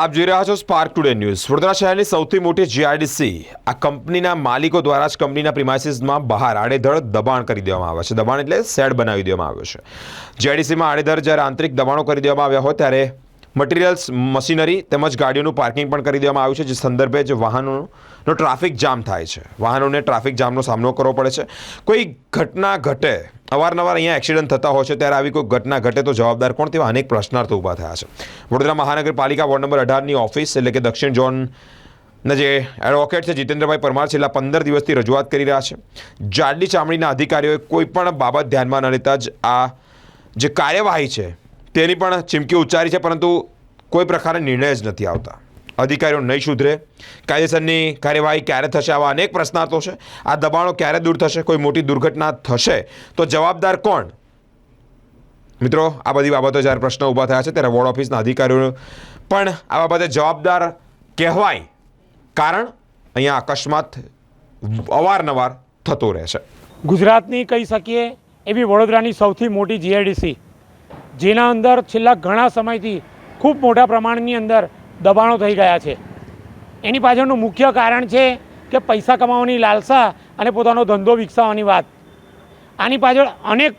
આપ જોઈ રહ્યા છો સ્પાર્ક ટુડે ન્યૂઝ। વડોદરા શહેરની સૌથી મોટી જીઆઈડીસી આ કંપનીના માલિકો દ્વારા જ કંપનીના પ્રિમાઇસીસમાં બહાર આડેધડ દબાણ કરી દેવામાં આવે છે। દબાણ એટલે શેડ બનાવી દેવામાં આવ્યો છે। જીઆઈડીસીમાં આડેધડ જ્યારે આંતરિક દબાણો કરી દેવામાં આવ્યા હોય ત્યારે મટીરિયલ્સ, મશીનરી તેમજ ગાડીઓનું પાર્કિંગ પણ કરી દેવામાં આવ્યું છે, જે સંદર્ભે જ વાહનોનો ટ્રાફિક જામ થાય છે। વાહનોને ટ્રાફિક જામનો સામનો કરવો પડે છે। કોઈ ઘટના ઘટે, અવારનવાર અહીંયા એક્સિડન્ટ થતા હોય છે, ત્યારે આવી કોઈ ઘટના ઘટે તો જવાબદાર કોણ, તેવા અનેક પ્રશ્નાર્થો ઊભા થયા છે। વડોદરા મહાનગરપાલિકા વોર્ડ નંબર 18ની ઓફિસ એટલે કે દક્ષિણ ઝોનના જે એડવોકેટ છે જીતેન્દ્રભાઈ પરમાર છેલ્લા 15 દિવસથી રજૂઆત કરી રહ્યા છે। જાડલી ચામડીના અધિકારીઓએ કોઈ પણ બાબત ધ્યાનમાં ન લેતા જ આ જે કાર્યવાહી છે તેની પણ ચીમકી ઉચ્ચારી છે, પરંતુ કોઈ પ્રકારે નિર્ણય જ નથી આવતા। અધિકારીઓ નહીં સુધરે, કાયદેસરની કાર્યવાહી ક્યારે થશે, આવા અનેક પ્રશ્નાર્થો છે। આ દબાણો ક્યારે દૂર થશે, કોઈ મોટી દુર્ઘટના થશે તો જવાબદાર કોણ? મિત્રો, આ બધી બાબતો જ્યારે પ્રશ્નો ઊભા થયા છે ત્યારે વોર્ડ ઓફિસના અધિકારીઓ પણ આ બાબતે જવાબદાર કહેવાય, કારણ અહીંયા અકસ્માત અવારનવાર થતો રહે છે। ગુજરાતની કહી શકીએ એવી વડોદરાની સૌથી મોટી જીઆઈડીસી, જેના અંદર છેલ્લા ઘણા સમયથી ખૂબ મોટા પ્રમાણની અંદર દબાણો થઈ ગયા છે। એની પાછળનું મુખ્ય કારણ છે કે પૈસા કમાવાની લાલસા અને પોતાનો ધંધો વિકસાવવાની વાત। આની પાછળ અનેક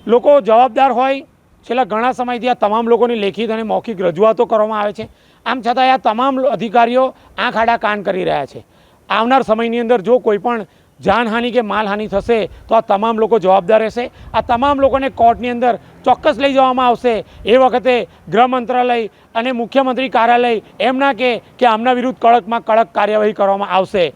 લોકો જવાબદાર હોય। છેલ્લા ઘણા સમયથી આ તમામ લોકોની લેખિત અને મૌખિક રજૂઆતો કરવામાં આવે છે। આમ છતાં આ તમામ અધિકારીઓ આંખ આડા કાન કરી રહ્યા છે। આવનાર સમયની અંદર જો કોઈ પણ જાનહાનિ કે માલહાનિ થશે તો આ તમામ લોકો જવાબદાર રહેશે। આ તમામ લોકોને કોર્ટની અંદર ચોક્કસ લઈ જવામાં આવશે। એ વખતે ગૃહ મંત્રાલય અને મુખ્યમંત્રી કાર્યાલય એમ ના કે આમના વિરુદ્ધ કડકમાં કડક કાર્યવાહી કરવામાં આવશે।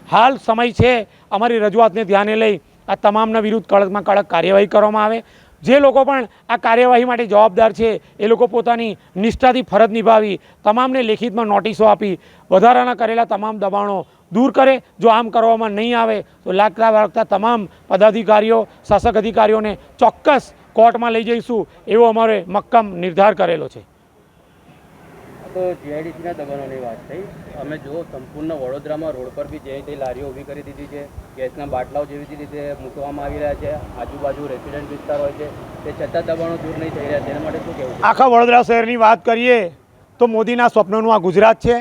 હાલ સમય છે અમારી રજૂઆતને ધ્યાને લઈ આ તમામના વિરુદ્ધ કડકમાં કડક કાર્યવાહી કરવામાં આવે। જે લોકો પણ આ કાર્યવાહી માટે જવાબદાર છે એ લોકો પોતાની નિષ્ઠાથી ફરજ નિભાવી તમામને લેખિતમાં નોટિસો આપી વધારાના કરેલા તમામ દબાણો દૂર કરે। જો આમ કરવામાં નહીં આવે તો લાગતા વાગતા તમામ પદાધિકારીઓ, શાસક અધિકારીઓને ચોક્કસ કોર્ટમાં લઈ જઈશું એવો અમારે મક્કમ નિર્ધાર કરેલો છે। તો જીઆઈડીસીના દબાણોની વાત થઈ, અમે જો સંપૂર્ણ વડોદરામાં રોડ પર બી જે તે લારીઓ ઊભી કરી દીધી છે, ગેસના બાટલાઓ જેવી રીતે મૂકવામાં આવી રહ્યા છે, આજુબાજુ રેસિડેન્ટ વિસ્તાર હોય છે, તે છતાં દબાણો દૂર નહીં થઈ રહ્યા, તેના માટે શું કહેવું? આખા વડોદરા શહેરની વાત કરીએ તો મોદીના સ્વપ્નનું આ ગુજરાત છે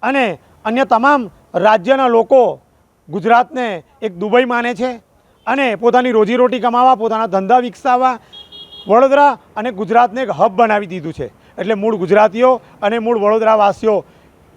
અને અન્ય તમામ રાજ્યના લોકો ગુજરાતને એક દુબઈ માને છે અને પોતાની રોજીરોટી કમાવા, પોતાના ધંધા વિકસાવવા વડોદરા અને ગુજરાતને એક હબ બનાવી દીધું છે। એટલે મૂળ ગુજરાતીઓ અને મૂળ વડોદરાવાસીઓ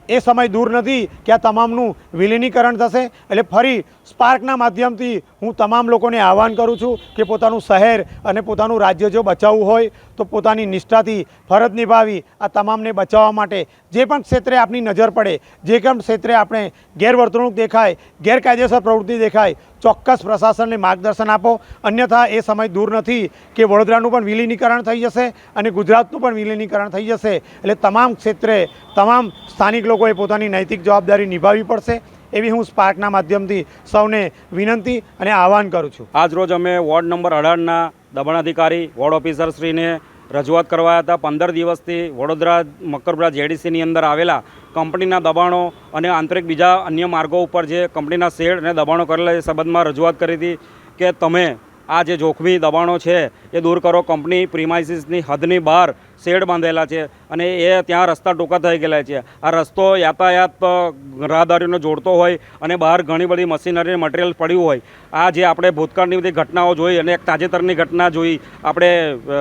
એ સમય દૂર નથી કે આ તમામનું વિલીનીકરણ થશે। એટલે ફરી સ્પાર્કના માધ્યમથી હું તમામ લોકોને આહ્વાન કરું છું કે પોતાનું શહેર અને પોતાનું રાજ્ય જો બચાવવું હોય તો પોતાની નિષ્ઠાથી ફરજ નિભાવી આ તમામને બચાવવા માટે જે પણ ક્ષેત્રે આપની નજર પડે, જે પણ ક્ષેત્રે આપણે ગેરવર્તણૂક દેખાય, ગેરકાયદેસર પ્રવૃત્તિ દેખાય, ચોક્કસ પ્રશાસનને માર્ગદર્શન આપો। અન્યથા એ સમય દૂર નથી કે વડોદરાનું પણ વિલીનીકરણ થઈ જશે અને ગુજરાતનું પણ વિલીનીકરણ થઈ જશે। એટલે તમામ ક્ષેત્રે તમામ સ્થાનિક લોકોએ પોતાની નૈતિક જવાબદારી નિભાવવી પડશે એવી હું સ્પાર્કના માધ્યમથી સૌને વિનંતી અને આહ્વાન કરું છું। આજ રોજ અમે વોર્ડ નંબર 18ના દબાણાધિકારી વોર્ડ ઓફિસરશ્રીને રજૂઆત કરવા હતા। 15 દિવસથી વડોદરા મકરપુરા જીઆઈડીસીની અંદર આવેલા કંપનીના દબાણો અને આંતરિક બીજા અન્ય માર્ગો ઉપર જે કંપનીના શેડ અને દબાણો કરેલા એ સંબંધમાં રજૂઆત કરી હતી કે તમે આ જે જોખમી દબાણો છે એ દૂર કરો। કંપની પ્રિમાઇસીસની હદની બહાર શેડ બાંધેલા છે અને એ ત્યાં રસ્તા ટૂંકા થઈ ગયેલા છે। આ રસ્તો યાતાયાત રાહદારીઓને જોડતો હોય અને બહાર ઘણી બધી મશીનરી મટીરિયલ પડ્યું હોય। આ જે આપણે ભૂતકાળની બધી ઘટનાઓ જોઈ અને એક તાજેતરની ઘટના જોઈ, આપણે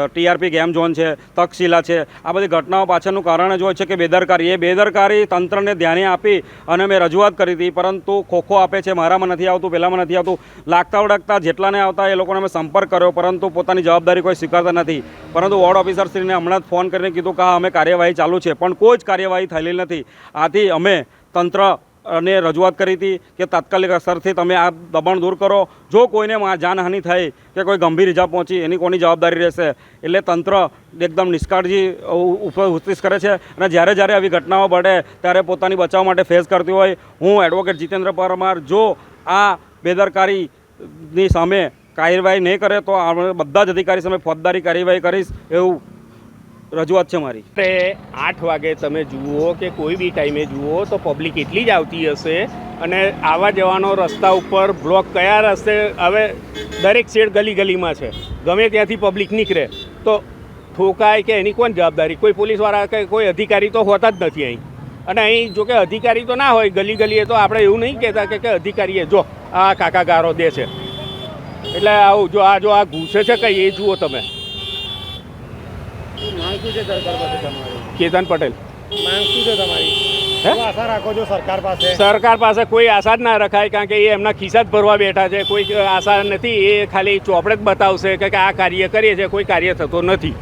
ટીઆરપી ગેમ ઝોન છે, તક્ષશિલા છે, આ બધી ઘટનાઓ પાછળનું કારણ જ હોય છે કે બેદરકારી। એ બેદરકારી તંત્રને ધ્યાને આપી અને મેં રજૂઆત કરી હતી, પરંતુ ખોખો આપે છે, મારામાં નથી આવતું, પહેલાંમાં નથી આવતું, લાગતા વળગતા જેટલાને આવતા એ લોકોને અમે સંપર્ક કર્યો, પરંતુ પોતાની જવાબદારી કોઈ સ્વીકારતા નથી। પરંતુ વોર્ડ ઓફિસરશ્રીને હમણાં ફોન કરીને કીધું કે હા અમે કાર્યવાહી ચાલુ છે, પણ કોઈ જ કાર્યવાહી થયેલી નથી। આથી અમે તંત્રને રજૂઆત કરી હતી કે તાત્કાલિક અસરથી તમે આ દબાણ દૂર કરો। જો કોઈને જાનહાનિ થઈ કે કોઈ ગંભીર ઇજા પહોંચી એની કોની જવાબદારી રહેશે? એટલે તંત્ર એકદમ નિષ્કાળજી ઉત્તીસ કરે છે અને જ્યારે જ્યારે આવી ઘટનાઓ બને ત્યારે પોતાની બચાવ માટે ફેસ કરતી હોય। હું એડવોકેટ જીતેન્દ્ર પરમાર જો આ બેદરકારીની સામે કાર્યવાહી નહીં કરે તો બધા જ અધિકારી સામે ફોજદારી કાર્યવાહી કરીશ એવું રજૂઆત છે મારી। 8 વાગે તમે જુઓ કે કોઈ બી ટાઈમે જુઓ તો પબ્લિક એટલી જ આવતી હશે અને આવવા જવાનો રસ્તા ઉપર બ્લોક કયા રસ્તે, હવે દરેક શેડ ગલી ગલીમાં છે, ગમે ત્યાંથી પબ્લિક નીકળે તો ઠોકાય કે એની કોણ જવાબદારી? કોઈ પોલીસવાળા કે કોઈ અધિકારી તો હોતા જ નથી અહીં. અને અહીં જો કે અધિકારી તો ના હોય, ગલી ગલીએ તો આપણે એવું નહીં કહેતા કે અધિકારીએ જો આ કાકા ગારો દે છે એટલે આવું જો આ ઘૂસે છે કંઈ એ જુઓ તમે. માંગ શું છે સરકાર પાસે તમારી? કેતન પટેલ. માંગ શું છે તમારી? હે? આશા રાખો છો સરકાર પાસે? સરકાર પાસે કોઈ આશા જ ના રખાય, કારણ કે એ એમના ખિસ્સા જ ભરવા બેઠા છે. કોઈ આશા નથી, એ ખાલી ચોપડે જ બતાવશે કે આ કાર્ય કરીએ છીએ, કોઈ કાર્ય થતો નથી.